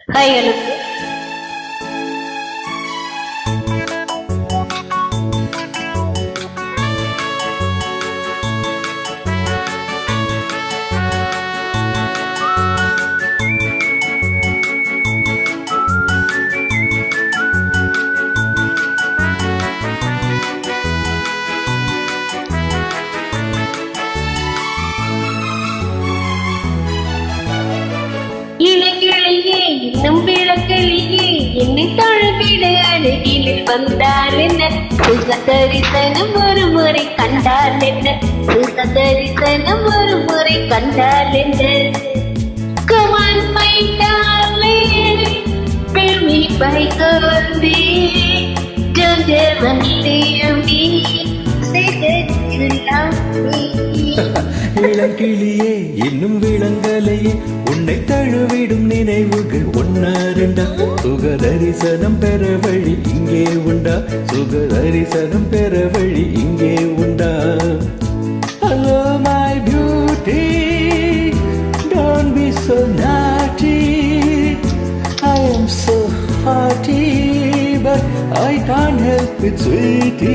கைகளுக்கு இளங்கிளையே இன்னும் விளக்கலியே என்னை தழுவிட அருகில் வந்தால் என்ன சுக தரிசனம் ஒரு முறை கண்டால் என்ன சுக தரிசனம் ஒரு முறை கண்டால் என்ன Come on my darling, fill me by girlie, don't ever leave me, say that you love me. இளங்கிளியே இன்னும் விளங்கலையே உன்னை தழுவிடும் நினைவுகள் ஒன்னா ரெண்டா சுக தரிசனம் பெற வழி இங்கே உண்டா சுக தரிசனம் பெற வழி இங்கே உண்டா Hello my beauty, don't be so naughty, I am so haughty, but I can't help it sweetie.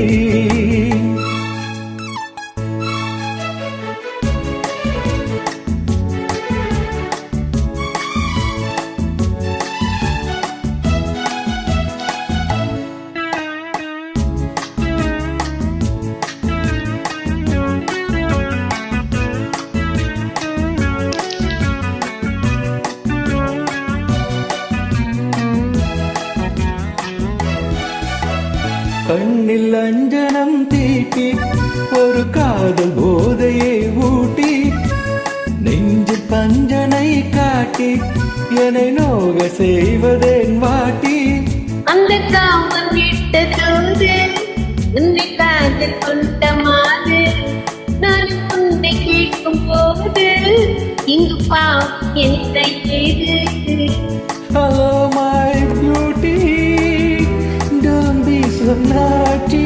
கண்ணில் அஞ்சனம் தீட்டி ஒரு காதல் போதையை ஊட்டி நெஞ்சு பஞ்சனை காட்டி என்னை நோக செய்வதேன் வாட்டி அந்த காமன் விட்ட தோது உன்னை காதல் கொண்ட மாது நான் உன்னை கேட்கும் போது இங்கு பாவம் என்ன ஏது Hello my beauty, don't be so naughty,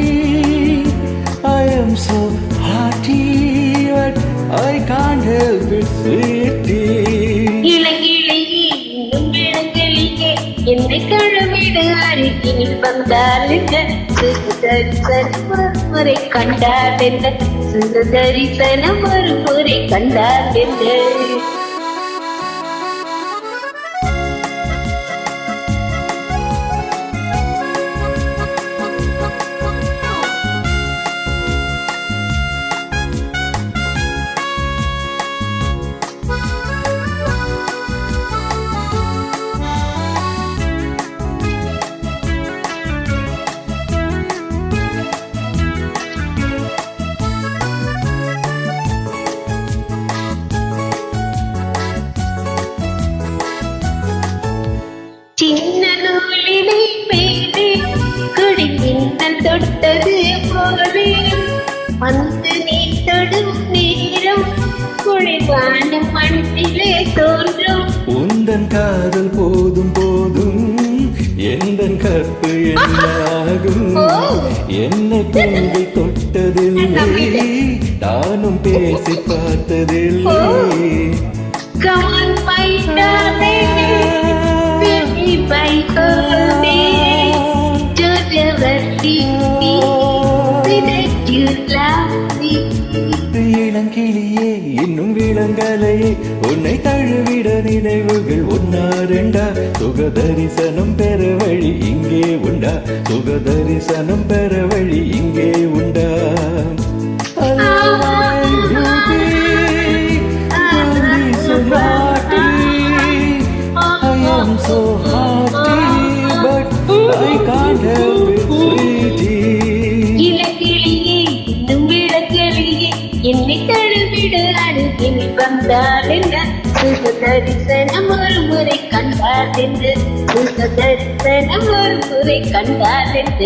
I am so haughty, but I can't help it sweetie. இளங்கிளையே இன்னும் விளங்கலியே என்னை கழுவிட அருகில் வந்தால் என்ன சுக தரிசனம் ஒரு முறை கண்டால் என்ன சுக தரிசனம் ஒரு முறை கண்டால் என்ன சின்ன நூலினை மேலே குடிமின்னல் தொட்டது போலே வந்து நீ தொடும் நேரம் குளிர்வான மண்ணிலே தோன்றும் உந்தன் காதல் போதும் போதும் எந்தன் கற்பு என்னாகும் என்னை தூண்டி தொட்டதில்லை நானும் பேசி பார்த்ததில்லை Come on my darling, fill me by girlie, don't ever leave me, say that you love me. இளங்கிளியே இன்னும் விளங்கலையே உன்னை தழுவிட நினைவுகள் ஒன்னா ரெண்டா சுக தரிசனம் பெற வழி இங்கே உண்டா சுக தரிசனம் பெற வழி இங்கே உண்டா So haughty, but I can't help it, sweetie. இளங்கிளியே இன்னும் விளங்கலியே என்னை தழுவிட அருகில் வந்தால் என்ன சுக தரிசனம் ஒரு முறை கண்டால் என்ன சுக தரிசனம் ஒரு முறை கண்டால் என்ன